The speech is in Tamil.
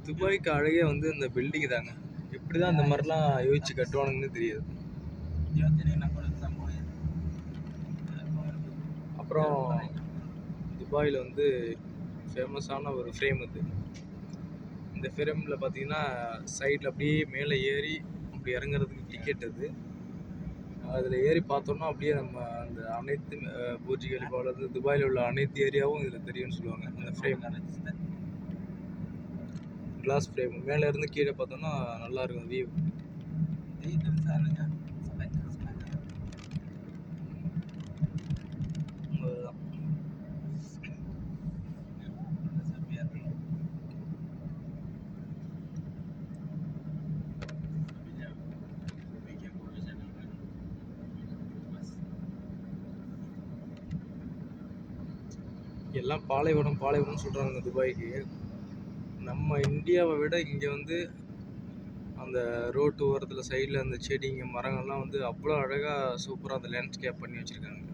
துபாய்க்கு அழகே வந்து இந்த பில்டிங் தாங்க. எப்படி தான் இந்த மாதிரிலாம் யோசிச்சு கட்டுவானுங்கன்னு தெரியாது. அப்புறம் துபாயில் வந்து ஃபேமஸான ஒரு ஃப்ரேம் இது. இந்த ஃப்ரேமில் பார்த்தீங்கன்னா சைடில் அப்படியே மேலே ஏறி அப்படி இறங்குறதுக்கு டிக்கெட் அது. அதில் ஏறி பார்த்தோம்னா அப்படியே நம்ம அந்த அனைத்து பூர்ஜ் கலிஃபாவில் இருந்து துபாயில் உள்ள அனைத்து ஏரியாவும் இதில் தெரியும்னு சொல்லுவாங்க. அந்த ஃப்ரேம் கிளாஸ் ஃப்ரேம் மேலே இருந்து கீழே பார்த்தோம்னா நல்லா இருக்கும் வியூ. எல்லாம் பாலைவனம் சொல்கிறாங்க துபாய்க்கு. நம்ம இந்தியாவை விட இங்கே வந்து அந்த ரோட்டு ஓரத்தில் சைடில் அந்த செடிங்க மரங்கள்லாம் வந்து அவ்வளோ அழகாக சூப்பராக அந்த லேண்ட்ஸ்கேப் பண்ணி வச்சுருக்காங்க.